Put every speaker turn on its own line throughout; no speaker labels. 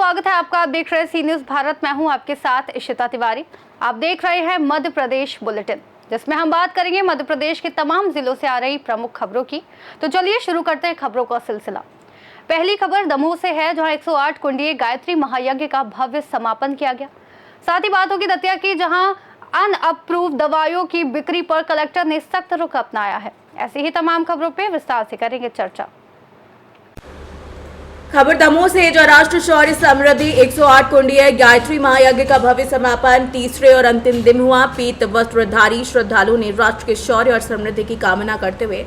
स्वागत है आपका। आप देख रहे हैं सी न्यूज भारत। मैं हूं आपके साथ इशिता तिवारी। आप देख रहे हैं मध्य प्रदेश बुलेटिन, जिसमें हम बात करेंगे मध्य प्रदेश के तमाम जिलों से आ रही प्रमुख खबरों की। तो चलिए शुरू करते हैं खबरों का सिलसिला। पहली खबर दमोह से है, जहां 108 कुंडीय गायत्री महायज्ञ का भव्य समापन किया गया। साथ ही बात होगी दतिया की, जहां अनअप्रूव दवाइयों की बिक्री पर कलेक्टर ने सख्त रुख अपनाया है। ऐसी ही तमाम खबरों पर विस्तार से करेंगे चर्चा।
खबर दमोह से, जो राष्ट्र शौर्य समृद्धि 108 कुंडीय गायत्री महायज्ञ का भव्य समापन तीसरे और अंतिम दिन हुआ। पीत वस्त्रधारी श्रद्धालुओं ने राष्ट्र के शौर्य और समृद्धि की कामना करते हुए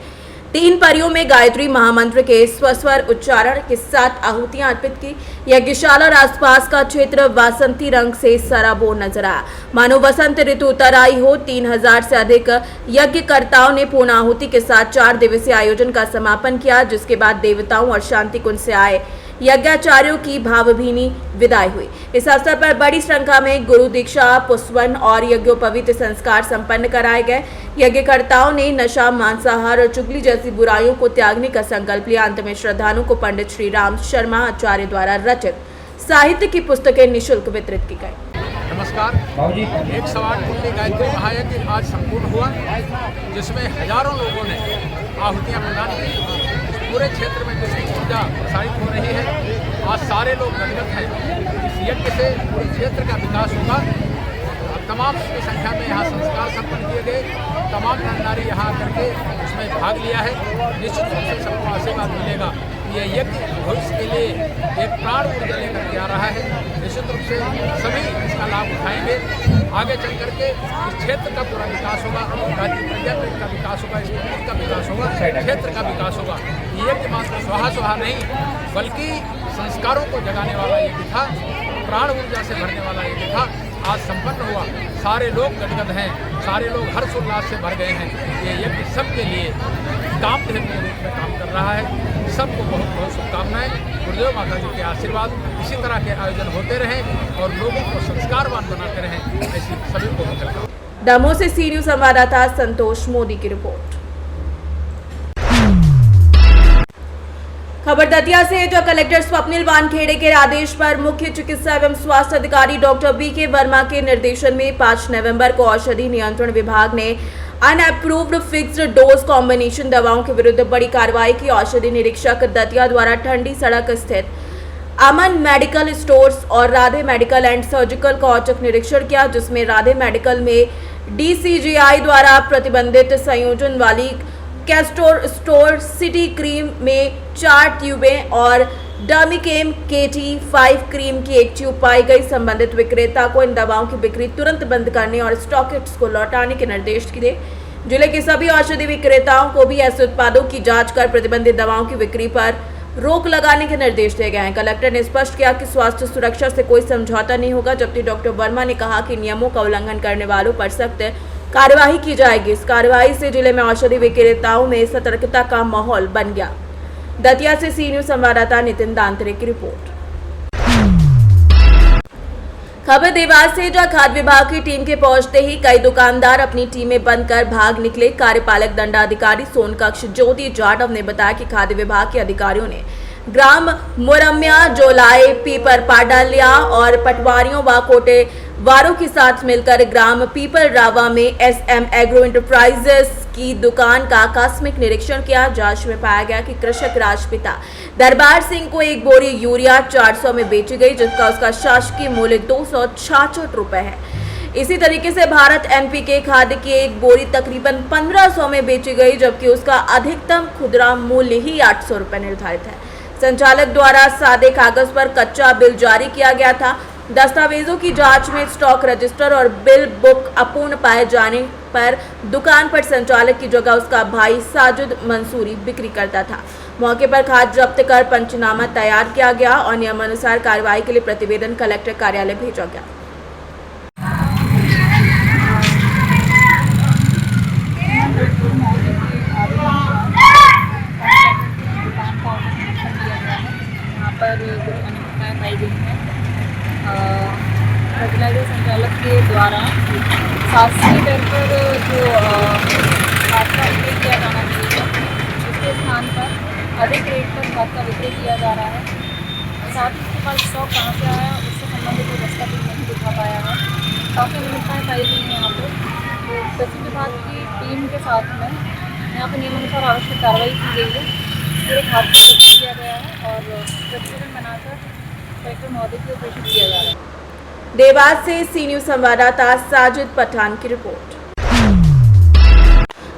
3 परियों में गायत्री महामंत्र के स्वस्वर उच्चारण के साथ आहुतियां अर्पित की। यज्ञशाला और आसपास का क्षेत्र वासंती रंग से सराबोर नजर आया, मानो वसंत ऋतु उतर आई हो। 3000 से अधिक यज्ञकर्ताओं ने पूर्ण आहुति के साथ 4 दिवसीय आयोजन का समापन किया, जिसके बाद देवताओं और शांति कुंज से आए यज्ञाचार्यों की भावभीनी विदाई हुई। इस अवसर पर बड़ी संख्या में गुरु दीक्षा, पुष्पवन और यज्ञोपवीत संस्कार संपन्न कराए गए। यज्ञकर्ताओं ने नशा, मांसाहार और चुगली जैसी बुराइयों को त्यागने का संकल्प लिया। अंत में श्रद्धालुओं को पंडित श्री राम शर्मा आचार्य द्वारा रचित साहित्य की पुस्तकें निःशुल्क वितरित की गई।
नमस्कार। 108 कुंडी गायत्री महायज्ञ आज संपूर्ण हुआ, जिसमें हजारों लोगों ने आहुतियां प्रदान की। पूरे क्षेत्र में जिसकी ऊर्जा प्रसारित हो रही है, आज सारे लोग गदगद हैं। इस यज्ञ से पूरे क्षेत्र का विकास होगा। तमाम की संख्या में यहाँ संस्कार संपन्न किए गए। तमाम नर नारी यहाँ आकर के उसमें भाग लिया है। निश्चित रूप से सबको आशीर्वाद मिलेगा। ये यज्ञ भविष्य के लिए एक प्राण ऊर्जा लेकर के आ रहा है। निश्चित रूप से सभी इसका लाभ उठाएंगे। आगे चल करके इस क्षेत्र का पूरा विकास होगा, राज्य प्रजातंत्र का विकास होगा, इस मुल्क का विकास होगा, क्षेत्र का विकास होगा। ये यज्ञ मात्र स्वाहा स्वाहा नहीं, बल्कि संस्कारों को जगाने वाला यज्ञ था, प्राण ऊर्जा से भरने वाला यज्ञ था। आज संपन्न हुआ, सारे लोग गदगद हैं, सारे लोग हर्षोल्लास से भर गए हैं। ये यज्ञ सबके लिए काम के रूप में काम कर रहा है। सबको बहुत बहुत शुभकामनाएं। गुरुदेव माता जी के आशीर्वाद, इसी तरह के आयोजन होते रहें और लोगों को संस्कारवान बनाते रहें, ऐसी सभी को मंगल।
दमोह से सी न्यूज संवाददाता संतोष मोदी की रिपोर्ट। खबर दतिया से, जो कलेक्टर स्वप्निल वानखेड़े के आदेश पर मुख्य चिकित्सा एवं स्वास्थ्य अधिकारी डॉक्टर BK वर्मा के निर्देशन में 5 नवंबर को औषधि नियंत्रण विभाग ने अनअप्रूव्ड फिक्स्ड डोज कॉम्बिनेशन दवाओं के विरुद्ध बड़ी कार्रवाई की। औषधि निरीक्षक दतिया द्वारा ठंडी सड़क स्थित अमन मेडिकल स्टोर्स और राधे मेडिकल एंड सर्जिकल का औचक निरीक्षण किया, जिसमें राधे मेडिकल में DCGI द्वारा प्रतिबंधित संयोजन वाली कैस्टोर स्टोर सिटी क्रीम में 4 ट्यूबें और डर्मिकेम KT5 क्रीम की 1 ट्यूब पाई गई। संबंधित विक्रेता को इन दवाओं की बिक्री तुरंत बंद करने और स्टॉकिस्ट्स को लौटाने के निर्देश दिए। जिले के सभी औषधि विक्रेताओं को भी ऐसे उत्पादों की जांच कर प्रतिबंधित दवाओं की बिक्री पर रोक लगाने के निर्देश दिए गए हैं। कलेक्टर ने स्पष्ट किया कि स्वास्थ्य सुरक्षा से कोई समझौता नहीं होगा, जबकि डॉक्टर वर्मा ने कहा कि नियमों का उल्लंघन करने वालों पर सख्त कार्यवाही की जाएगी। इस कार्यवाही से जिले में औषधि विक्रेताओं में सतर्कता का माहौल बन गया। दतिया से सी न्यूज संवाददाता नितिन दांतरे की रिपोर्ट। खबर देवास से, जहां खाद्य विभाग की टीम के पहुंचते ही कई दुकानदार अपनी टीमें बंद कर भाग निकले। कार्यपालक दंडाधिकारी सोनकक्ष ज्योति जाटव ने बताया कि खाद्य विभाग के अधिकारियों ने ग्राम मुरम्या, जोलाई, पीपर पाडालिया और पटवारियों व कोटेवारों के साथ मिलकर ग्राम पीपल रावा में SM एग्रो एंटरप्राइजेस की दुकान का आकस्मिक निरीक्षण किया। जांच में पाया गया कि कृषक राजपिता दरबार सिंह को 1 बोरी यूरिया 400 में बेची गई, जिसका उसका शासकीय मूल्य 266 रुपए है। इसी तरीके से भारत NPK खाद की 1 बोरी तकरीबन 1500 में बेची गई, जबकि उसका अधिकतम खुदरा मूल्य ही 800 रुपए निर्धारित है। संचालक द्वारा सादे कागज पर कच्चा बिल जारी किया गया था। दस्तावेजों की जांच में स्टॉक रजिस्टर और बिल बुक अपूर्ण पाए जाने पर दुकान पर संचालक की जगह उसका भाई साजिद मंसूरी बिक्री करता था। मौके पर खाद जब्त कर पंचनामा तैयार किया गया और नियमानुसार कार्रवाई के लिए प्रतिवेदन कलेक्टर कार्यालय भेजा गया।
फर्टिलाइजर संचालक के द्वारा शासकीय दर पर जो खाद का विक्रय किया जाना चाहिए, उसके स्थान पर अधिक रेट पर खाद का विक्रय किया जा रहा है। साथ ही पास स्टॉक कहाँ से आया उससे संबंधित कोई दस्तावेज नहीं दिखा पाया है। काफ़ी विविधताएँ पाई गई हैं यहाँ पर। तो कृषि विभाग की टीम के साथ में यहाँ पर नियमानुसार आवश्यक कार्रवाई की गई है। पूरे घाट को रद्द किया गया है और प्रतिवेदन बनाकर कलेक्टर महोदय को प्रेषित किया जा रहा है।
देवास से सी न्यूज संवाददाता साजिद पठान की रिपोर्ट।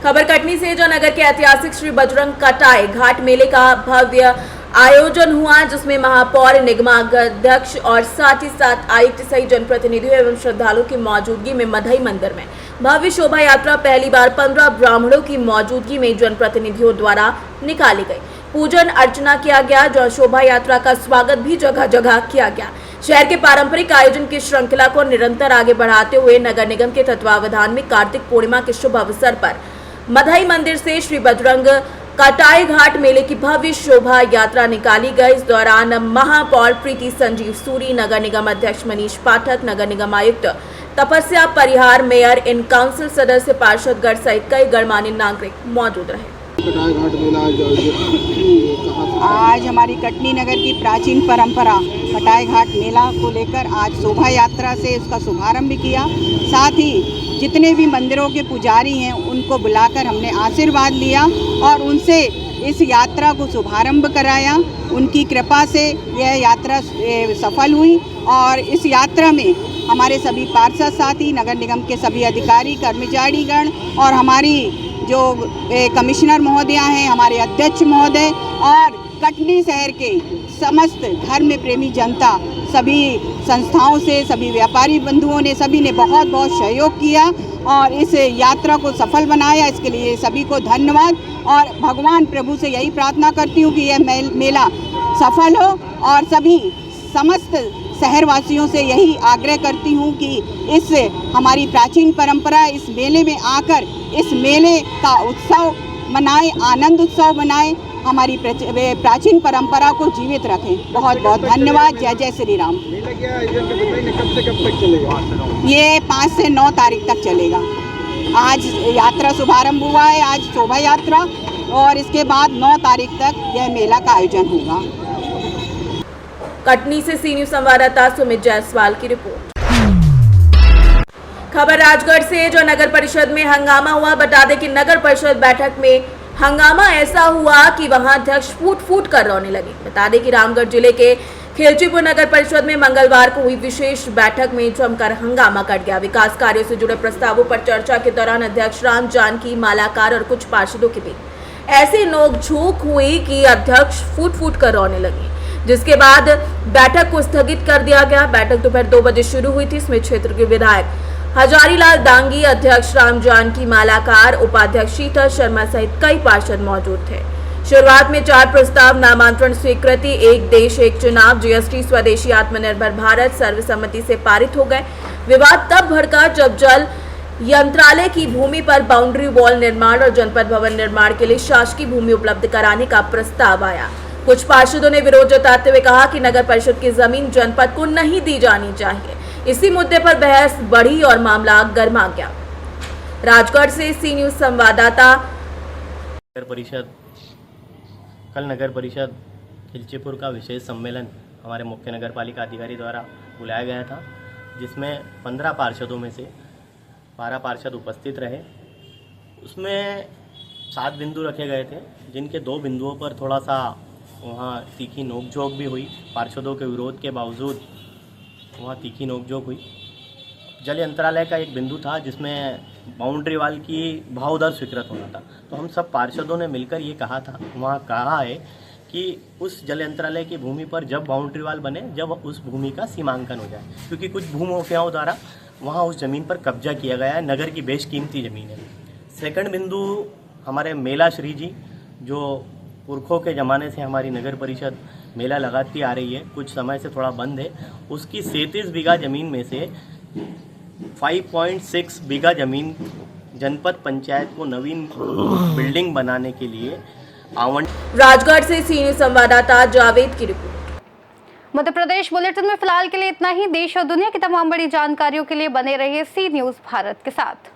खबर कटनी से जो नगर के ऐतिहासिक श्री बजरंग कटाई घाट मेले का भव्य आयोजन हुआ, जिसमें महापौर, निगमाध्यक्ष और साथ ही साथ आयुक्त सहित जनप्रतिनिधियों एवं श्रद्धालुओं की मौजूदगी में मधई मंदिर में भव्य शोभा यात्रा पहली बार 15 ब्राह्मणों की मौजूदगी में जनप्रतिनिधियों द्वारा निकाली गई। पूजन अर्चना किया गया, जो शोभा यात्रा का स्वागत भी जगह जगह किया गया। शहर के पारंपरिक आयोजन की श्रृंखला को निरंतर आगे बढ़ाते हुए नगर निगम के तत्वावधान में कार्तिक पूर्णिमा के शुभ अवसर पर मधई मंदिर से श्री बजरंग कटाई घाट मेले की भव्य शोभा यात्रा निकाली गई। इस दौरान महापौर प्रीति संजीव सूरी, नगर निगम अध्यक्ष मनीष पाठक, नगर निगम आयुक्त तपस्या परिहार, मेयर, इन काउंसिल सदस्य, पार्षदगण सहित कई गणमान्य नागरिक मौजूद रहे।
आज हमारी कटनी नगर की प्राचीन परंपरा कटाई घाट मेला को लेकर आज शोभा यात्रा से उसका शुभारंभ किया। साथ ही जितने भी मंदिरों के पुजारी हैं उनको बुलाकर हमने आशीर्वाद लिया और उनसे इस यात्रा को शुभारंभ कराया। उनकी कृपा से यह यात्रा सफल हुई और इस यात्रा में हमारे सभी पार्षद साथी, नगर निगम के सभी अधिकारी, कर्मचारीगण और हमारी जो कमिश्नर महोदया हैं, हमारे अध्यक्ष महोदय और कटनी शहर के समस्त धर्म प्रेमी जनता, सभी संस्थाओं से, सभी व्यापारी बंधुओं ने, सभी ने बहुत बहुत सहयोग किया और इस यात्रा को सफल बनाया। इसके लिए सभी को धन्यवाद और भगवान प्रभु से यही प्रार्थना करती हूँ कि यह मेला सफल हो और सभी समस्त शहरवासियों से यही आग्रह करती हूँ कि इस हमारी प्राचीन परंपरा, इस मेले में आकर इस मेले का उत्सव मनाएं, आनंद उत्सव मनाएं, हमारी प्राचीन परंपरा को जीवित रखें। बहुत बहुत धन्यवाद। जय जय श्री राम।
कब से कब तक चलेगा?
ये 5 से 9 तारीख तक चलेगा। आज यात्रा शुभारंभ हुआ है, आज शोभा यात्रा, और इसके बाद 9 तारीख तक यह मेला का आयोजन होगा।
कटनी से सी न्यूज संवाददाता सुमित जायसवाल की रिपोर्ट। खबर राजगढ़ से जो नगर परिषद में हंगामा हुआ। बता दें कि नगर परिषद बैठक में हंगामा ऐसा हुआ कि वहां अध्यक्ष फूट फूट कर रोने लगे। बता दें कि रामगढ़ जिले के खिलचीपुर नगर परिषद में मंगलवार को हुई विशेष बैठक में जमकर हंगामा कट गया। विकास कार्यों से जुड़े प्रस्तावों पर चर्चा के दौरान अध्यक्ष राम जानकी, मालाकार और कुछ पार्षदों के बीच ऐसी नोकझोंक हुई कि अध्यक्ष फूट फूट कर रोने लगे, जिसके बाद बैठक को स्थगित कर दिया गया। बैठक दोपहर 2 बजे शुरू हुई थी। इसमें क्षेत्र के विधायक हजारीलाल दांगी, अध्यक्ष राम जानकी, मालाकार, उपाध्यक्ष शीतल शर्मा सहित कई पार्षद मौजूद थे। शुरुआत में 4 प्रस्ताव नामांतरण स्वीकृति, एक देश एक चुनाव, जीएसटी, स्वदेशी, आत्मनिर्भर भारत सर्वसम्मति से पारित हो गए। विवाद तब भड़का जब जल यंत्रालय की भूमि पर बाउंड्री वॉल निर्माण और जनपद भवन निर्माण के लिए शासकीय भूमि उपलब्ध कराने का प्रस्ताव आया। कुछ पार्षदों ने विरोध जताते हुए कहा कि नगर परिषद की जमीन जनपद को नहीं दी जानी चाहिए। इसी मुद्दे पर बहस बढ़ी और मामला गर्मा गया। राजगढ़ से सी न्यूज संवाददाता।
कल नगर परिषद खिलचीपुर का विशेष सम्मेलन हमारे मुख्य नगर पालिका अधिकारी द्वारा बुलाया गया था, जिसमें 15 पार्षदों में से 12 पार्षद उपस्थित रहे। उसमें 7 बिंदु रखे गए थे, जिनके 2 बिंदुओं पर थोड़ा सा वहाँ तीखी नोकझोंक भी हुई। पार्षदों के विरोध के बावजूद वहाँ तीखी नोकझोंक हुई। जल यंत्रालय का एक बिंदु था जिसमें बाउंड्री वाल की भाव दर स्वीकृत होना था। तो हम सब पार्षदों ने मिलकर ये कहा था, वहाँ कहा है कि उस जल यंत्रालय की भूमि पर जब बाउंड्री वाल बने, जब उस भूमि का सीमांकन हो जाए, क्योंकि कुछ भूमाफियाओं द्वारा वहाँ उस ज़मीन पर कब्जा किया गया है। नगर की बेशकीमती ज़मीन है। सेकंड बिंदु हमारे मेला श्री जी, जो पुरखों के ज़माने से हमारी नगर परिषद मेला लगाती आ रही है, कुछ समय से थोड़ा बंद है। उसकी 37 बीघा ज़मीन में से 5.6 बीघा ज़मीन जनपद पंचायत को नवीन बिल्डिंग बनाने के लिए आवंटित।
राजगढ़ से सी न्यूज संवाददाता जावेद की रिपोर्ट।
मध्य प्रदेश बुलेटिन में फिलहाल के लिए इतना ही। देश और दुनिया की तमाम बड़ी जानकारियों के लिए बने रहिए सी न्यूज भारत के साथ।